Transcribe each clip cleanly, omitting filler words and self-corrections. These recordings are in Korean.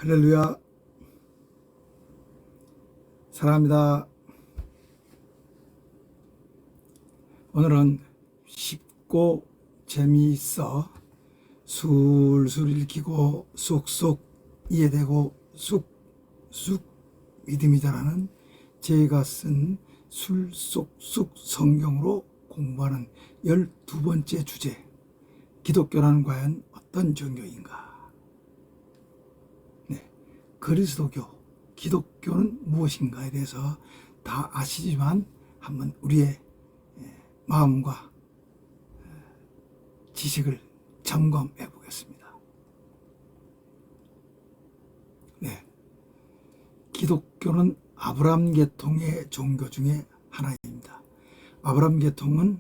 할렐루야. 사랑합니다. 오늘은 쉽고 재미있어 술술 읽히고 쏙쏙 이해되고 쑥쑥 믿음이 자라는 제가 쓴 술쏙쑥 성경으로 공부하는 12번째 주제, 기독교란 과연 어떤 종교인가? 그리스도교, 기독교는 무엇인가에 대해서 다 아시지만 한번 우리의 마음과 지식을 점검해 보겠습니다. 기독교는 아브라함 계통의 종교 중에 하나입니다. 아브라함 계통은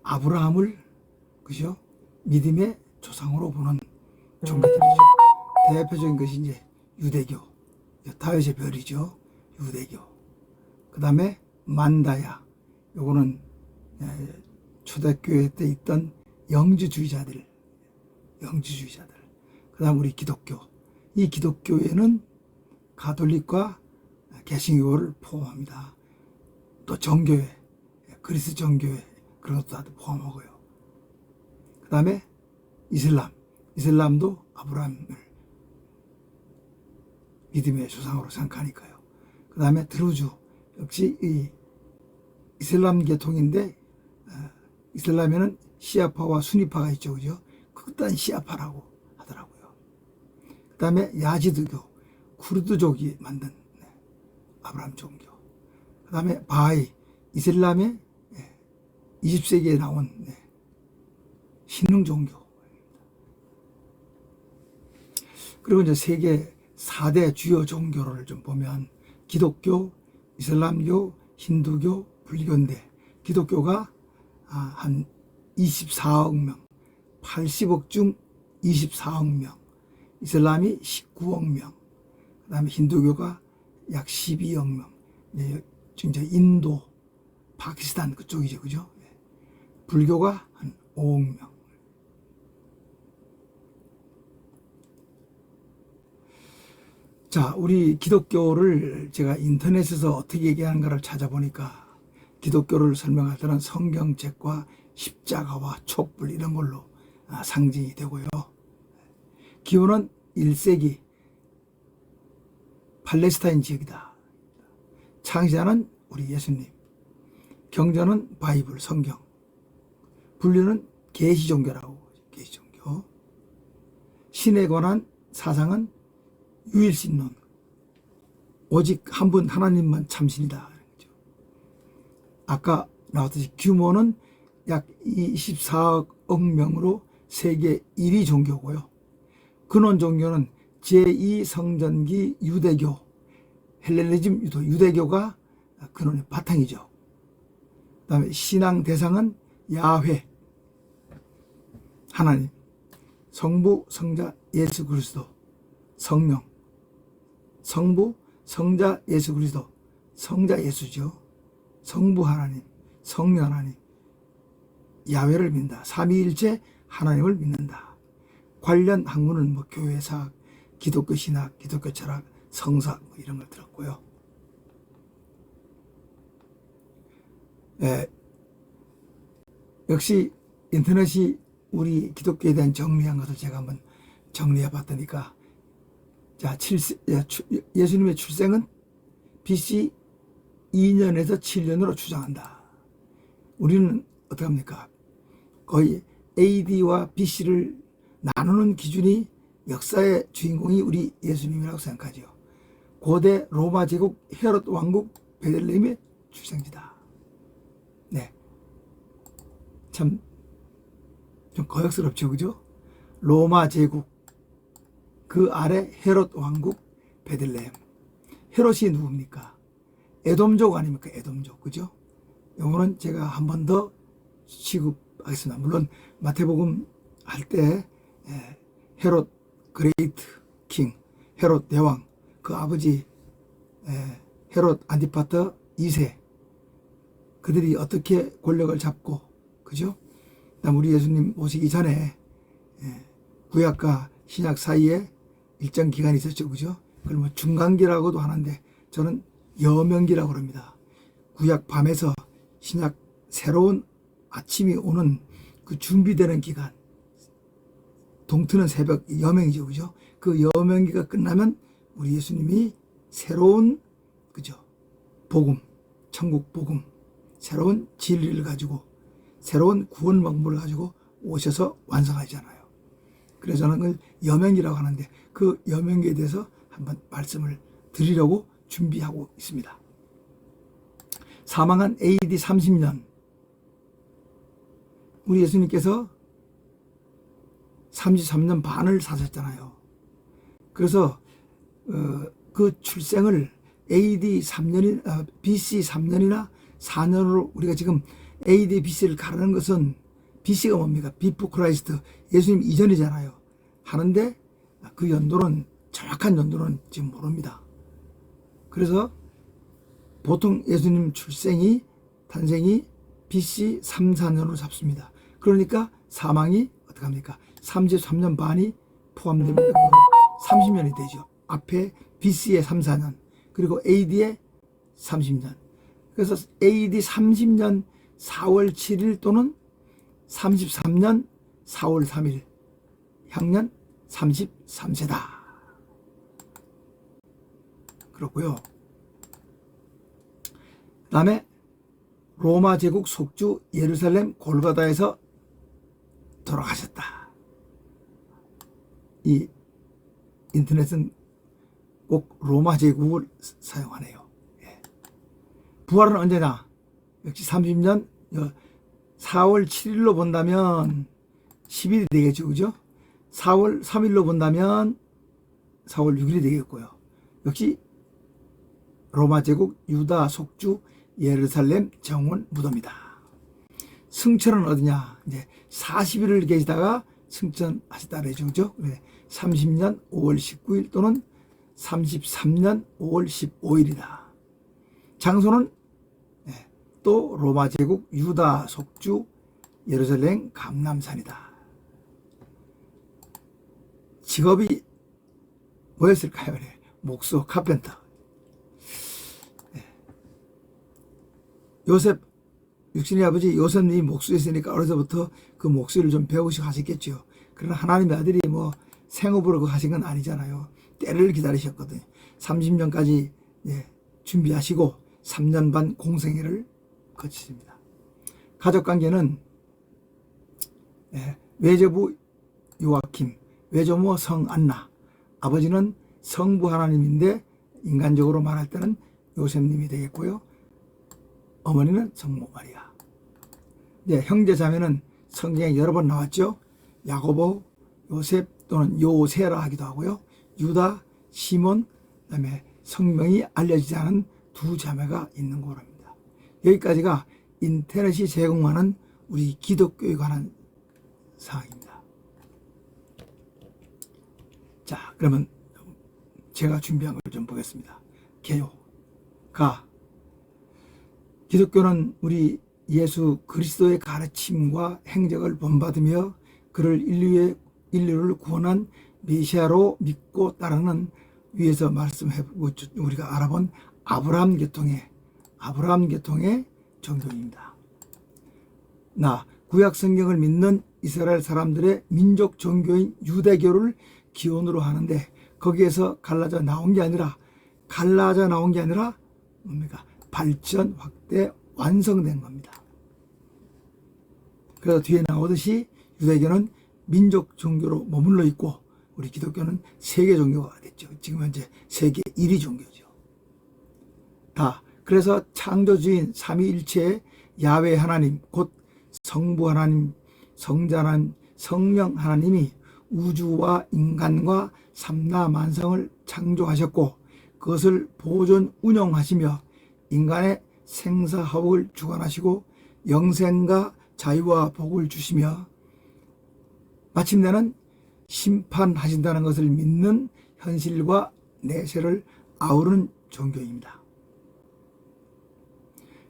아브라함을 그죠? 믿음의 조상으로 보는 종교들이죠. 대표적인 것이 이제 유대교, 다윗의 별이죠. 유대교. 그 다음에 만다야, 요거는 초대교회 때 있던 영주주의자들. 그 다음 우리 기독교. 이 기독교회는 가톨릭과 개신교를 포함합니다. 또 정교회, 그리스 정교회, 그런 것도 다 포함하고요. 그 다음에 이슬람도 아브라함을 믿음의 조상으로 생각하니까요. 그 다음에 드루즈, 역시 이 이슬람 계통인데, 이슬람에는 시아파와 수니파가 있죠. 그죠? 극단 시아파라고 하더라고요. 그 다음에 야지드교, 쿠르드족이 만든 아브라함 종교. 그 다음에 바하이, 이슬람의 20세기에 나온 신흥 종교. 그리고 이제 세계 4대 주요 종교를 좀 보면 기독교, 이슬람교, 힌두교, 불교인데 기독교가 한 24억 명, 80억 중 24억 명, 이슬람이 19억 명, 그 다음에 힌두교가 약 12억 명, 이제 인도, 파키스탄 그쪽이죠, 그죠? 불교가 한 5억 명. 자, 우리 기독교를 제가 인터넷에서 어떻게 얘기하는가를 찾아보니까 기독교를 설명할 때는 성경책과 십자가와 촛불 이런 걸로 상징이 되고요. 기원은 1세기 팔레스타인 지역이다. 창시자는 우리 예수님. 경전은 바이블, 성경. 분류는 계시종교라고, 계시종교. 신에 관한 사상은 유일신론, 오직 한 분 하나님만 참신이다. 아까 나왔듯이 규모는 약 24억 명으로 세계 1위 종교고요. 근원 종교는 제2성전기 유대교, 헬레니즘 유대교가 근원의 바탕이죠. 그 다음에 신앙 대상은 야훼, 하나님, 성부, 성자, 예수 그리스도, 성령, 성부, 성자, 예수 그리스도, 성자 예수죠. 성부 하나님, 성령 하나님, 야훼를 믿는다. 삼위일체 하나님을 믿는다. 관련 학문은 뭐 교회사학, 기독교 신학, 기독교 철학, 성사학 뭐 이런 걸 들었고요. 역시 인터넷이 우리 기독교에 대한 정리한 것을 제가 한번 정리해 봤더니까, 자, 예수님의 출생은 BC 2년에서 7년으로 추정한다. 우리는 어떻게 합니까? 거의 AD와 BC를 나누는 기준이 역사의 주인공이 우리 예수님이라고 생각하죠. 고대 로마 제국 헤롯 왕국 베들레헴의 출생지다. 네. 참, 좀 거역스럽죠, 그죠? 로마 제국, 그 아래 헤롯 왕국 베들레헴. 헤롯이 누굽니까? 에돔족 아닙니까? 에돔족, 그죠? 요거는 제가 한 번 더 취급하겠습니다. 물론 마태복음 할 때 헤롯 그레이트 킹, 헤롯 대왕, 그 아버지 헤롯 안티파터 2세, 그들이 어떻게 권력을 잡고, 그죠? 그다음 우리 예수님 오시기 전에 구약과 신약 사이에 일정 기간이 있었죠. 그죠? 그걸 뭐 중간기라고도 하는데 저는 여명기라고 합니다. 구약 밤에서 신약 새로운 아침이 오는 그 준비되는 기간, 동트는 새벽 여명이죠. 그죠? 그 여명기가 끝나면 우리 예수님이 새로운, 그죠? 복음, 천국 복음, 새로운 진리를 가지고 새로운 구원 방법을 가지고 오셔서 완성하잖아요. 그래서 저는 그걸 여명기라고 하는데 그 여명기에 대해서 한번 말씀을 드리려고 준비하고 있습니다. 사망한 AD 30년, 우리 예수님께서 33년 반을 사셨잖아요. 그래서 그 출생을 AD 3년이 BC 3년이나 4년으로 우리가 지금 AD BC를 가르는 것은 BC가 뭡니까? Before Christ, 예수님 이전이잖아요. 하는데 그 연도는, 정확한 연도는 지금 모릅니다. 그래서 보통 예수님 탄생이 BC 3, 4년으로 잡습니다. 그러니까 사망이 어떻게 합니까? 33년 반이 포함되면 30년이 되죠. 앞에 BC의 3, 4년, 그리고 AD의 30년. 그래서 AD 30년 4월 7일 또는 33년 4월 3일, 향년 33세다. 그렇고요. 그 다음에 로마 제국 속주 예루살렘 골고다에서 돌아가셨다. 이 인터넷은 꼭 로마 제국을 사용하네요. 예. 부활은 언제나 역시 30년 4월 7일로 본다면 10일이 되겠죠. 그죠? 4월 3일로 본다면 4월 6일이 되겠고요. 역시 로마 제국 유다 속주 예루살렘 정원 무덤이다. 승천은 어디냐? 이제 40일을 계시다가 승천하셨다 그러죠. 그죠? 30년 5월 19일 또는 33년 5월 15일이다. 장소는 또 로마 제국 유다 속주 예루살렘 감람산이다. 직업이 뭐였을까요? 목수, 카펜터. 요셉, 육신의 아버지 요셉님이 목수였으니까 어려서부터 그 목수를 좀 배우시고 하셨겠죠. 그러나 하나님의 아들이 뭐 생업으로 하신 건 아니잖아요. 때를 기다리셨거든요. 30년까지 준비하시고 3년 반 공생애를 거치십니다. 가족관계는 외조부 요아킴, 외조모 성안나, 아버지는 성부 하나님인데 인간적으로 말할 때는 요셉님이 되겠고요. 어머니는 성모 마리아. 형제 자매는 성경에 여러 번 나왔죠. 야고보, 요셉 또는 요세라 하기도 하고요. 유다, 시몬, 그다음에 성명이 알려지지 않은 두 자매가 있는 거랍니다. 여기까지가 인터넷이 제공하는 우리 기독교에 관한 사항입니다. 자, 그러면 제가 준비한 걸 좀 보겠습니다. 개요. 기독교는 우리 예수 그리스도의 가르침과 행적을 본받으며 그를 인류를 구원한 메시아로 믿고 따르는, 위에서 말씀해보고 우리가 알아본 아브라함 계통의 종교입니다. 구약 성경을 믿는 이스라엘 사람들의 민족 종교인 유대교를 기원으로 하는데 거기에서 갈라져 나온 게 아니라 뭡니까? 발전, 확대, 완성된 겁니다. 그래서 뒤에 나오듯이 유대교는 민족 종교로 머물러 있고 우리 기독교는 세계 종교가 됐죠. 지금 현재 세계 1위 종교죠. 그래서 창조주인 삼위일체의 야훼 하나님, 곧 성부 하나님, 성자 하나님, 성령 하나님이 우주와 인간과 삼라만성을 창조하셨고 그것을 보존 운영하시며 인간의 생사화복을 주관하시고 영생과 자유와 복을 주시며 마침내는 심판하신다는 것을 믿는 현실과 내세를 아우르는 종교입니다.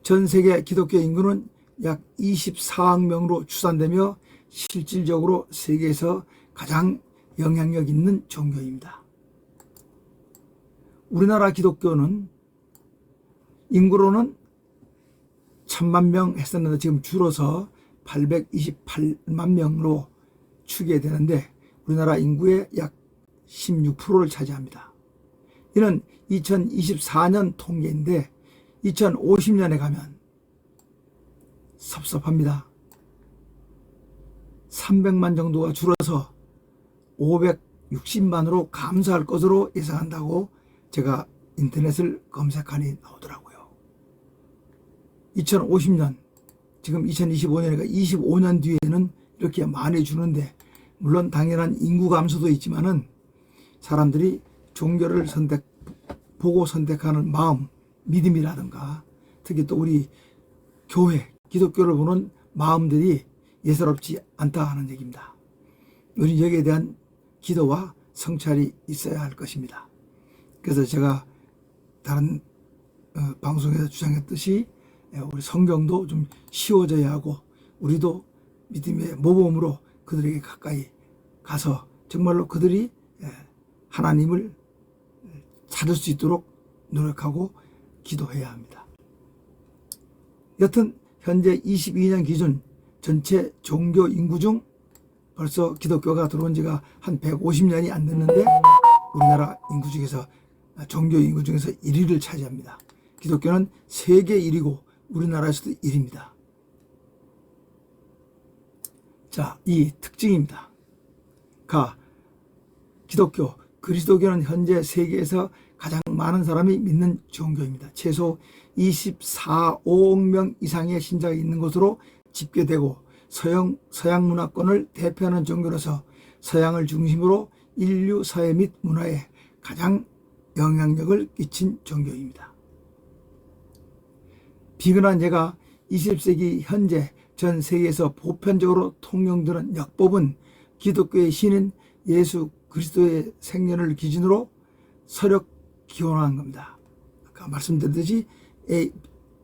전 세계 기독교 인구는 약 24억 명으로 추산되며 실질적으로 세계에서 가장 영향력 있는 종교입니다. 우리나라 기독교는 인구로는 1000만 명 했었는데 지금 줄어서 828만 명으로 추계되는데 우리나라 인구의 약 16%를 차지합니다. 이는 2024년 통계인데 2050년에 가면 섭섭합니다. 300만 정도가 줄어서 560만으로 감소할 것으로 예상한다고 제가 인터넷을 검색하니 나오더라고요. 2050년, 지금 2025년이니까 25년 뒤에는 이렇게 많이 주는데, 물론 당연한 인구 감소도 있지만은 사람들이 종교를 보고 선택하는 마음, 믿음이라든가 특히 또 우리 교회, 기독교를 보는 마음들이 예사롭지 않다 하는 얘기입니다. 우리 여기에 대한 기도와 성찰이 있어야 할 것입니다. 그래서 제가 다른 방송에서 주장했듯이 우리 성경도 좀 쉬워져야 하고 우리도 믿음의 모범으로 그들에게 가까이 가서 정말로 그들이 하나님을 찾을 수 있도록 노력하고 기도해야 합니다. 여튼 현재 22년 기준 전체 종교 인구 중 벌써 기독교가 들어온 지가 한 150년이 안 됐는데 우리나라 인구 중에서 종교 인구 중에서 1위를 차지합니다. 기독교는 세계 1위고 우리나라에서도 1위입니다. 자, 이 특징입니다. 기독교, 그리스도교는 현재 세계에서 가장 많은 사람이 믿는 종교입니다. 최소 24억 명 이상의 신자가 있는 것으로 집계되고 서양 문화권을 대표하는 종교로서 서양을 중심으로 인류 사회 및 문화에 가장 영향력을 끼친 종교입니다. 비근한 제가 20세기 현재 전 세계에서 보편적으로 통용되는 역법은 기독교의 신인 예수 그리스도의 생년을 기준으로 서력 기원한 겁니다. 아까 말씀드렸듯이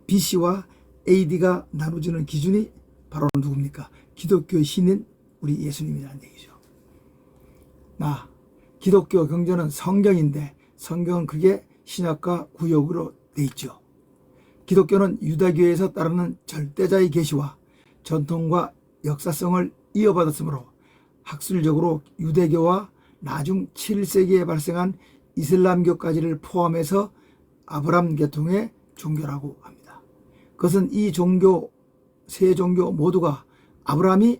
BC와 AD가 나눠지는 기준이 바로 누굽니까? 기독교의 신인 우리 예수님이라는 얘기죠. 기독교 경전은 성경인데 성경은 그게 신약과 구약으로 돼 있죠. 기독교는 유다교에서 따르는 절대자의 계시와 전통과 역사성을 이어받았으므로 학술적으로 유대교와 나중 7세기에 발생한 이슬람교까지를 포함해서 아브람 계통의 종교라고 합니다. 그것은 이 종교, 세 종교 모두가 아브람이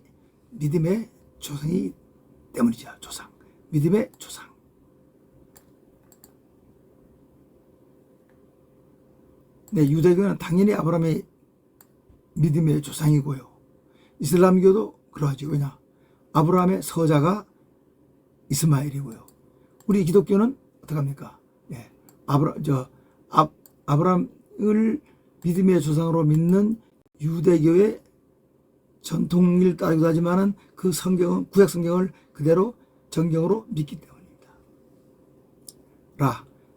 믿음의 조상이기 때문이죠. 조상. 믿음의 조상. 네, 유대교는 당연히 아브라함의 믿음의 조상이고요. 이슬람교도 그러하죠. 왜냐? 아브라함의 서자가 이스마엘이고요. 우리 기독교는 어떡합니까? 예. 아브라함을 믿음의 조상으로 믿는 유대교의 전통을 따르기도 하지만은 그 성경은, 구약 성경을 그대로 정경으로 믿기 때문입니다.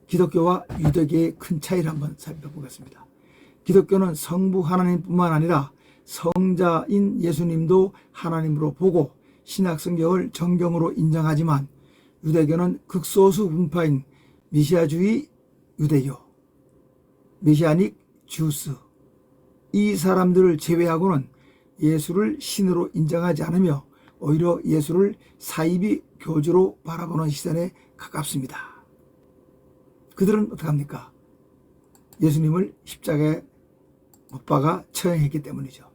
기독교와 유대교의 큰 차이를 한번 살펴보겠습니다. 기독교는 성부 하나님뿐만 아니라 성자인 예수님도 하나님으로 보고 신약 성경을 정경으로 인정하지만 유대교는 극소수 분파인 메시아주의 유대교, 메시아닉 주스, 이 사람들을 제외하고는 예수를 신으로 인정하지 않으며 오히려 예수를 사이비 교주로 바라보는 시선에 가깝습니다. 그들은 어떡합니까? 예수님을 십자가에 못 박아 처형했기 때문이죠.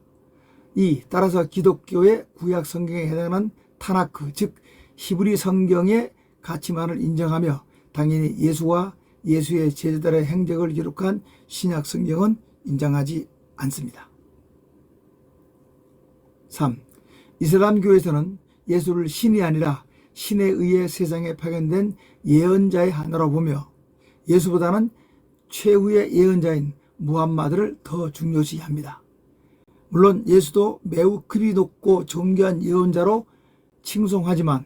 따라서 기독교의 구약 성경에 해당하는 타나크, 즉 히브리 성경의 가치만을 인정하며 당연히 예수와 예수의 제자들의 행적을 기록한 신약 성경은 인정하지 않습니다. 3. 이슬람교에서는 예수를 신이 아니라 신에 의해 세상에 파견된 예언자의 하나로 보며 예수보다는 최후의 예언자인 무함마드를 더 중요시합니다. 물론 예수도 매우 급이 높고 존귀한 예언자로 칭송하지만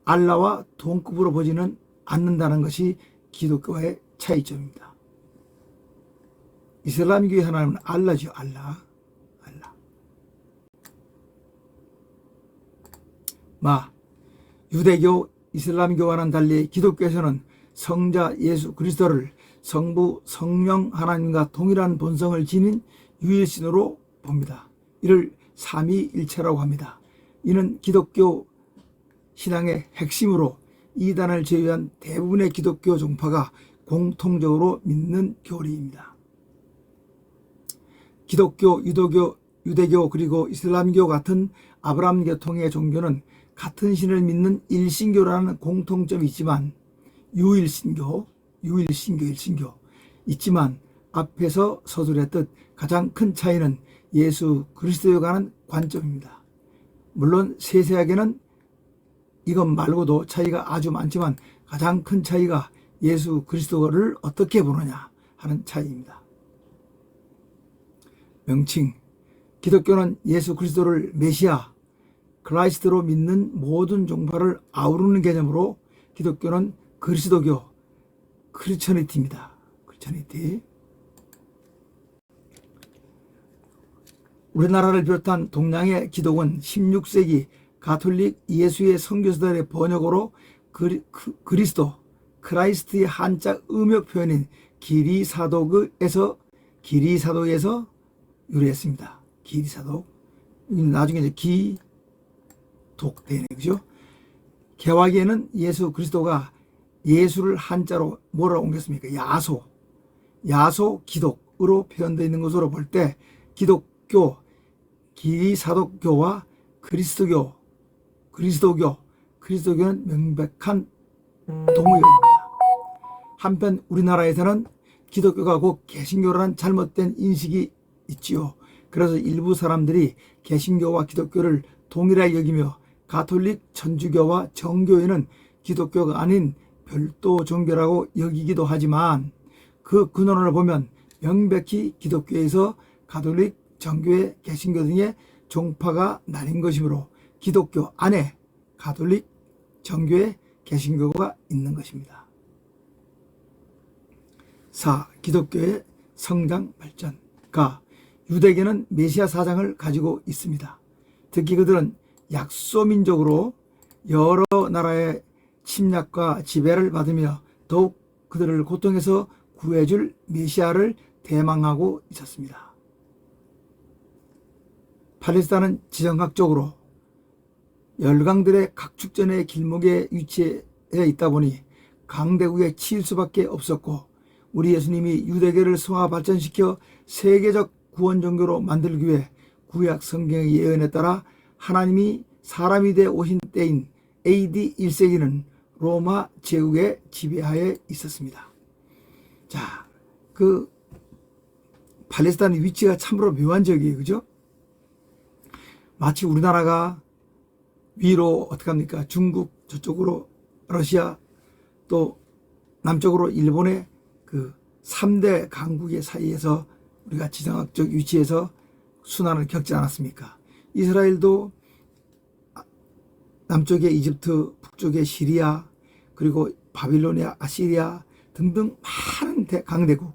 알라와 동급으로 보지는 않는다는 것이 기독교와의 차이점입니다. 이슬람교의 하나님은 알라죠. 알라. 유대교, 이슬람교와는 달리 기독교에서는 성자 예수 그리스도를 성부, 성령 하나님과 동일한 본성을 지닌 유일신으로 봅니다. 이를 삼위일체라고 합니다. 이는 기독교 신앙의 핵심으로 이단을 제외한 대부분의 기독교 종파가 공통적으로 믿는 교리입니다. 기독교, 유대교 그리고 이슬람교 같은 아브라함 계통의 종교는 같은 신을 믿는 일신교라는 공통점이 있지만 일신교 있지만 앞에서 서술했듯 가장 큰 차이는 예수 그리스도에 관한 관점입니다. 물론 세세하게는 이것 말고도 차이가 아주 많지만 가장 큰 차이가 예수 그리스도를 어떻게 보느냐 하는 차이입니다. 명칭: 기독교는 예수 그리스도를 메시아, 크라이스트로 믿는 모든 종파를 아우르는 개념으로 기독교는 그리스도교, 크리스천리티입니다. 크리스천리티. 우리나라를 비롯한 동양의 기독은 16세기 가톨릭 예수의 선교사들의 번역으로 그리스도, 크라이스트의 한자 음역 표현인 기리사독에서 유래했습니다. 기리사독. 나중에 이제 기독되네, 그죠? 개화기에는 예수 그리스도가 예수를 한자로 뭐라고 옮겼습니까? 야소 기독으로 표현되어 있는 것으로 볼 때 기독교, 기리사독교와 그리스도교는 명백한 동의어입니다. 한편 우리나라에서는 기독교가 곧 개신교라는 잘못된 인식이 있지요. 그래서 일부 사람들이 개신교와 기독교를 동일하게 여기며 가톨릭, 천주교와 정교회는 기독교가 아닌 별도 종교라고 여기기도 하지만 그 근원을 보면 명백히 기독교에서 가톨릭, 정교회, 개신교 등의 종파가 나뉜 것이므로 기독교 안에 가톨릭, 정교회, 개신교가 있는 것입니다. 4. 기독교의 성장 발전. 유대교는 메시아 사상을 가지고 있습니다. 특히 그들은 약소민족으로 여러 나라의 침략과 지배를 받으며 더욱 그들을 고통에서 구해줄 메시아를 대망하고 있었습니다. 팔레스타인은 지정학적으로 열강들의 각축전의 길목에 위치해 있다 보니 강대국에 치일 수밖에 없었고 우리 예수님이 유대교를 성화 발전시켜 세계적 구원 종교로 만들기 위해 구약 성경의 예언에 따라 하나님이 사람이 되어 오신 때인 AD 1세기는 로마 제국의 지배하에 있었습니다. 자, 그 팔레스타인의 위치가 참으로 묘한 지역이에요. 그죠? 마치 우리나라가 위로 어떻게 합니까? 중국, 저쪽으로 러시아, 또 남쪽으로 일본의 그 3대 강국의 사이에서 우리가 지정학적 위치에서 순환을 겪지 않았습니까? 이스라엘도 남쪽에 이집트, 북쪽에 시리아, 그리고 바빌로니아, 아시리아 등등 많은 강대국,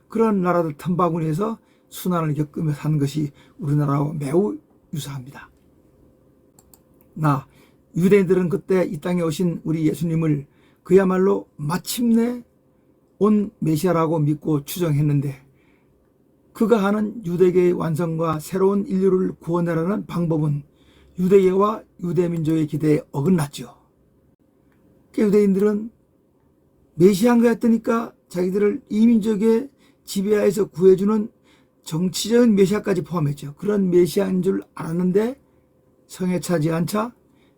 그런 나라들 틈바구니에서 순환을 겪으며 사는 것이 우리나라와 매우 유사합니다. 유대인들은 그때 이 땅에 오신 우리 예수님을 그야말로 마침내 온 메시아라고 믿고 추정했는데 그가 하는 유대계의 완성과 새로운 인류를 구원하라는 방법은 유대계와 유대민족의 기대에 어긋났죠. 유대인들은 메시아인가 했더니까 자기들을 이민족의 지배하에서 구해주는 정치적인 메시아까지 포함했죠. 그런 메시아인 줄 알았는데 성에 차지 않자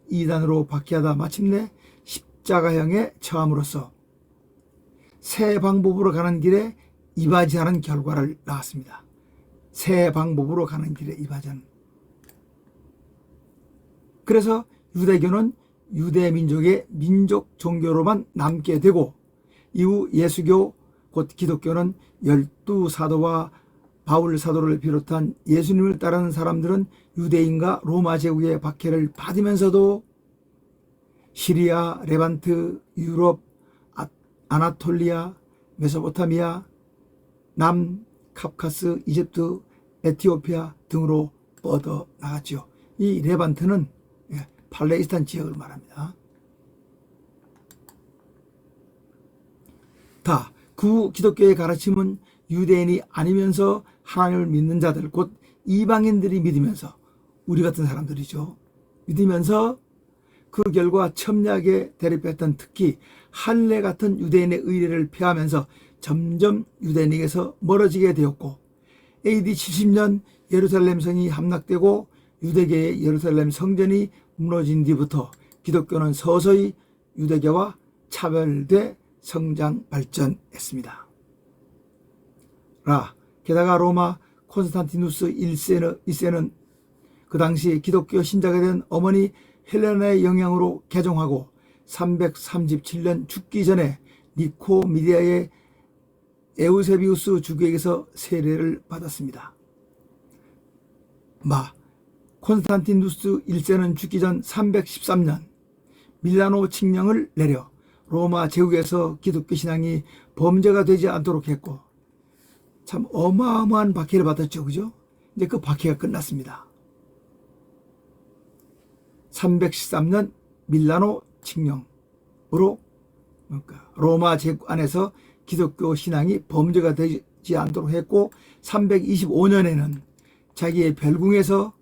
이단으로 박해하다 마침내 십자가형에 처함으로써 새 방법으로 가는 길에 이바지하는 결과를 낳았습니다. 새 방법으로 가는 길에 이바지하는. 그래서 유대교는 유대민족의 민족 종교로만 남게 되고 이후 예수교 곧 기독교는 12사도와 바울 사도를 비롯한 예수님을 따르는 사람들은 유대인과 로마 제국의 박해를 받으면서도 시리아, 레반트, 유럽, 아나톨리아, 메소포타미아, 남 카프카스, 이집트, 에티오피아 등으로 뻗어나갔죠. 이 레반트는 팔레스타인 지역을 말합니다. 구 기독교의 가르침은 유대인이 아니면서 하나님을 믿는 자들, 곧 이방인들이 믿으면서, 우리 같은 사람들이죠, 믿으면서 그 결과 첨예하게 대립했던 특히 할례 같은 유대인의 의례를 폐하면서 점점 유대인에게서 멀어지게 되었고, AD 70년 예루살렘 성이 함락되고 유대계의 예루살렘 성전이 무너진 뒤부터 기독교는 서서히 유대교와 차별돼 성장 발전했습니다. 게다가 로마 콘스탄티누스 1세는 그 당시 기독교 신자가 된 어머니 헬레나의 영향으로 개종하고 337년 죽기 전에 니코미디아의 에우세비우스 주교에게서 세례를 받았습니다. 콘스탄티누스 1세는 죽기 전 313년 밀라노 칙령을 내려 로마 제국에서 기독교 신앙이 범죄가 되지 않도록 했고, 참 어마어마한 박해를 받았죠. 그죠? 이제 그 박해가 끝났습니다. 313년 밀라노 칙령으로, 그러니까 로마 제국 안에서 기독교 신앙이 범죄가 되지 않도록 했고, 325년에는 자기의 별궁에서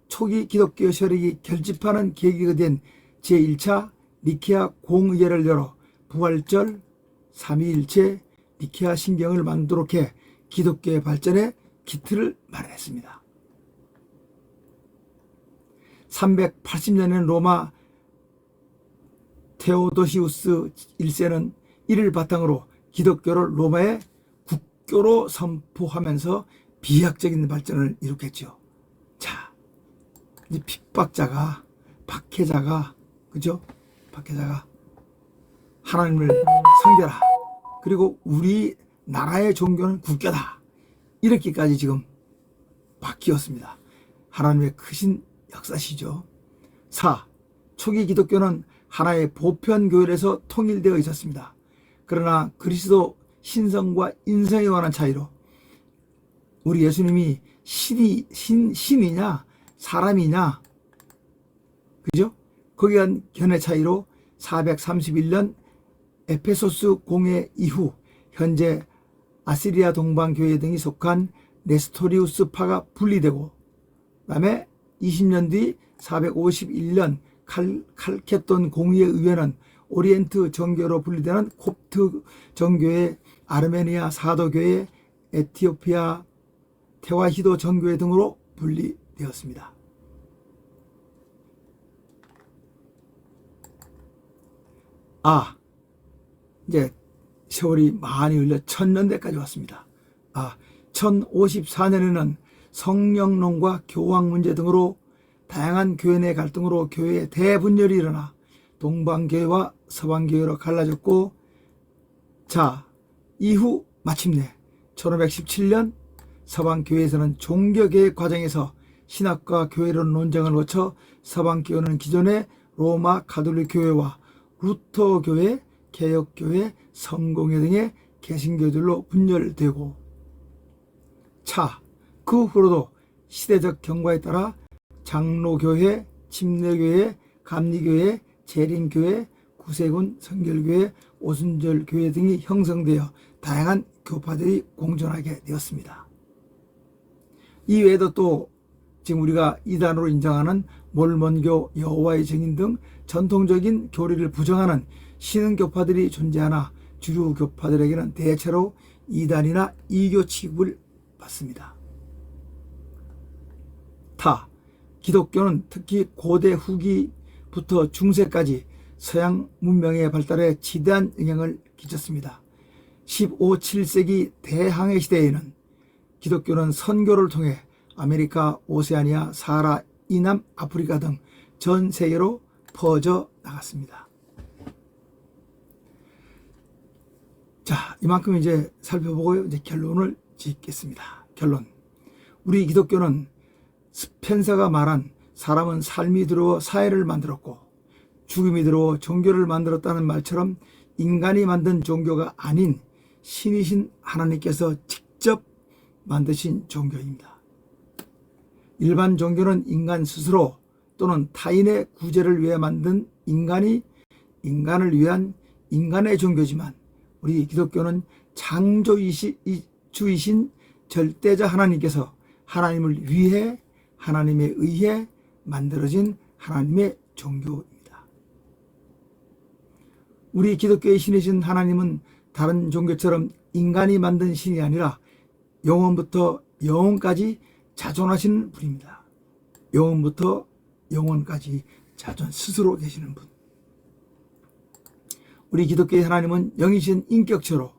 초기 기독교 세력이 결집하는 계기가 된 제1차 니케아 공의회를 열어 부활절, 삼위일체, 니케아 신경을 만들도록 해 기독교의 발전에 기틀을 마련했습니다. 380년에는 로마 테오도시우스 1세는 이를 바탕으로 기독교를 로마의 국교로 선포하면서 비약적인 발전을 이룩했죠. 자, 이제 핍박자가, 박해자가, 그죠? 박해자가 하나님을 섬겨라, 그리고 우리 나라의 종교는 국교다, 이렇게까지 지금 바뀌었습니다. 하나님의 크신 역사시죠. 4. 초기 기독교는 하나의 보편교회에서 통일되어 있었습니다. 그러나 그리스도 신성과 인성에 관한 차이로 우리 예수님이 신이냐 사람이냐, 그죠? 거기에 대한 견해 차이로 431년 에페소스 공회 이후 현재 아시리아 동방교회 등이 속한 네스토리우스 파가 분리되고, 그 다음에 20년 뒤 451년 칼케돈 공의회 의회는 오리엔트 정교로 분리되는 콥트 정교회, 아르메니아 사도교회, 에티오피아 테와히도 정교회 등으로 분리되었습니다. 이제 세월이 많이 흘러 1000년대까지 왔습니다. 1054년에는 성령론과 교황 문제 등으로 다양한 교회 내 갈등으로 교회의 대분열이 일어나 동방교회와 서방교회로 갈라졌고, 이후 마침내 1517년 서방교회에서는 종교개혁 과정에서 신학과 교회론 논쟁을 거쳐 서방교회는 기존의 로마 가톨릭 교회와 루터교회, 개혁교회, 성공회 등의 개신교들로 분열되고, 그 후로도 시대적 경과에 따라 장로교회, 침례교회, 감리교회, 재림교회, 구세군 성결교회, 오순절교회 등이 형성되어 다양한 교파들이 공존하게 되었습니다. 이 외에도 또 지금 우리가 이단으로 인정하는 몰몬교, 여호와의 증인 등 전통적인 교리를 부정하는 신흥교파들이 존재하나 주류 교파들에게는 대체로 이단이나 이교 취급을 받습니다. 기독교는 특히 고대 후기부터 중세까지 서양 문명의 발달에 지대한 영향을 끼쳤습니다. 15, 7세기 대항해 시대에는 기독교는 선교를 통해 아메리카, 오세아니아, 사하라, 이남 아프리카 등 전 세계로 퍼져 나갔습니다. 이만큼 이제 살펴보고 이제 결론을 짓겠습니다. 결론. 우리 기독교는 스펜서가 말한 사람은 삶이 들어와 사회를 만들었고 죽음이 들어와 종교를 만들었다는 말처럼 인간이 만든 종교가 아닌 신이신 하나님께서 직접 만드신 종교입니다. 일반 종교는 인간 스스로 또는 타인의 구제를 위해 만든 인간이 인간을 위한 인간의 종교지만, 우리 기독교는 창조주이신 절대자 하나님께서 하나님을 위해 하나님에 의해 만들어진 하나님의 종교입니다. 우리 기독교의 신이신 하나님은 다른 종교처럼 인간이 만든 신이 아니라 영원부터 영원까지 자존하시는 분입니다. 영원부터 영원까지 자존 스스로 계시는 분. 우리 기독교의 하나님은 영이신 인격체로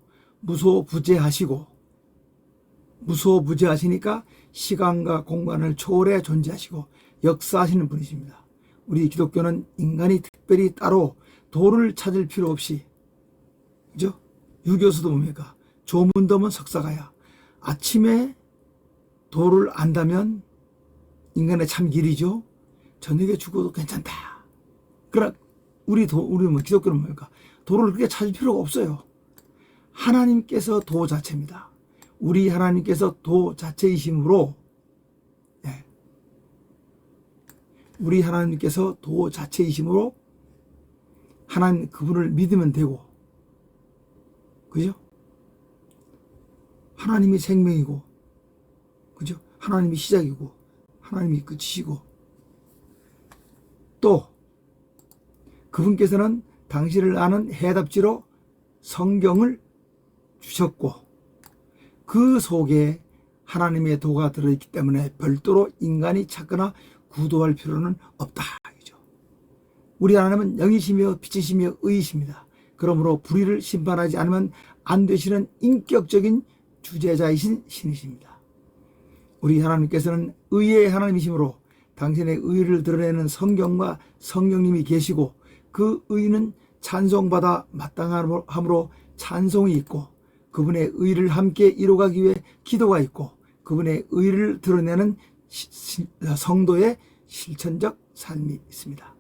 무소부재하시니까 시간과 공간을 초월해 존재하시고 역사하시는 분이십니다. 우리 기독교는 인간이 특별히 따로 도를 찾을 필요 없이, 그죠? 유교서도 뭡니까? 조문더면 석사가야. 아침에 도를 안다면 인간의 참 길이죠. 저녁에 죽어도 괜찮다. 그러나 우리 기독교는 뭡니까? 도를 그렇게 찾을 필요가 없어요. 하나님께서 도 자체입니다. 우리 하나님께서 도 자체이심으로, 우리 하나님께서 도 자체이심으로 하나님 그분을 믿으면 되고, 그죠? 하나님이 생명이고, 그죠? 하나님이 시작이고, 하나님이 끝이시고, 또 그분께서는 당신을 아는 해답지로 성경을 주셨고, 그 속에 하나님의 도가 들어있기 때문에 별도로 인간이 찾거나 구도할 필요는 없다. 우리 하나님은 영이시며 빛이시며 의이십니다. 그러므로 불의를 심판하지 않으면 안 되시는 인격적인 주재자이신 신이십니다. 우리 하나님께서는 의의 하나님이시므로 당신의 의를 드러내는 성경과 성령님이 계시고, 그 의는 찬송받아 마땅함으로 찬송이 있고, 그분의 의를 함께 이루어가기 위해 기도가 있고, 그분의 의를 드러내는 성도의 실천적 삶이 있습니다.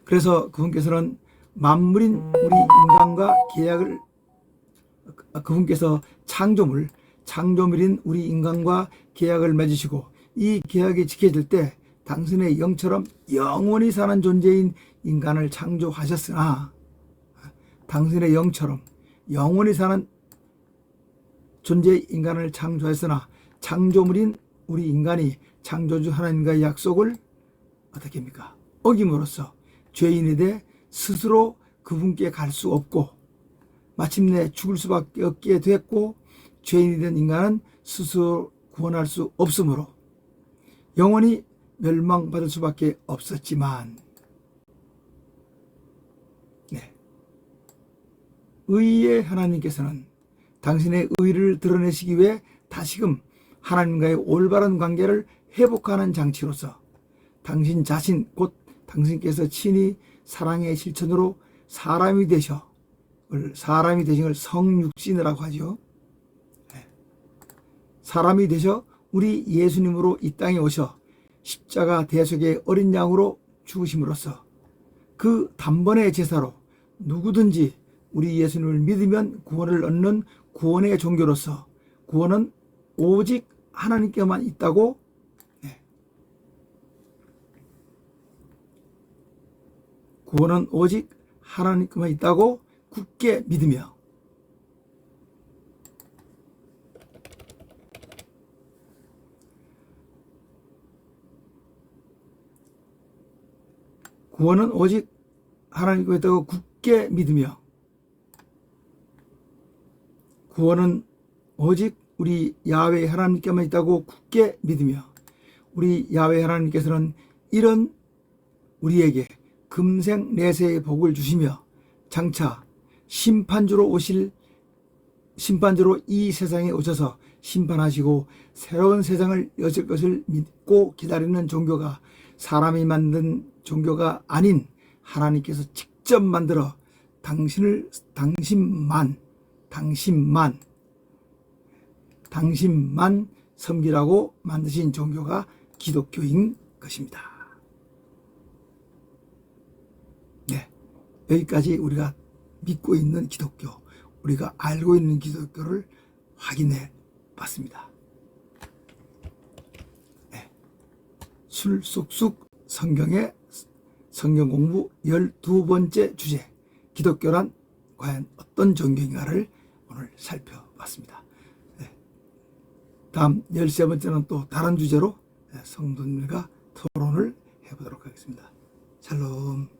그래서 그분께서는 만물인 우리 인간과 계약을, 그분께서 창조물인 우리 인간과 계약을 맺으시고, 이 계약이 지켜질 때 당신의 영처럼 영원히 사는 존재인 인간을 창조하셨으나, 당신의 영처럼 영원히 사는 존재의 인간을 창조했으나, 창조물인 우리 인간이 창조주 하나님과의 약속을 어떻게 합니까? 어김으로써 죄인이 돼 스스로 그분께 갈 수 없고, 마침내 죽을 수밖에 없게 됐고, 죄인이 된 인간은 스스로 구원할 수 없으므로 영원히 멸망받을 수밖에 없었지만, 의의 하나님께서는 당신의 의를 드러내시기 위해 다시금 하나님과의 올바른 관계를 회복하는 장치로서 당신 자신, 곧 당신께서 친히 사랑의 실천으로 사람이 되신 걸 성육신이라고 하죠. 사람이 되셔 우리 예수님으로 이 땅에 오셔 십자가 대속의 어린 양으로 죽으심으로써 그 단번의 제사로 누구든지 우리 예수님을 믿으면 구원을 얻는 구원의 종교로서, 구원은 오직 하나님께만 있다고, 구원은 오직 하나님께만 있다고 굳게 믿으며, 구원은 오직 하나님께만 있다고 굳게 믿으며, 구원은 오직 우리 야훼 하나님께만 있다고 굳게 믿으며, 우리 야훼 하나님께서는 이런 우리에게 금생 내세의 복을 주시며 장차 심판주로 이 세상에 오셔서 심판하시고 새로운 세상을 여실 것을 믿고 기다리는 종교가 사람이 만든 종교가 아닌 하나님께서 직접 만들어 당신만 섬기라고 만드신 종교가 기독교인 것입니다. 여기까지 우리가 믿고 있는 기독교, 우리가 알고 있는 기독교를 확인해 봤습니다. 술쑥쑥 성경 공부 12번째 주제, 기독교란 과연 어떤 종교인가를 오늘 살펴봤습니다. 네. 다음 13번째는 또 다른 주제로 성도님과 토론을 해보도록 하겠습니다. 샬롬.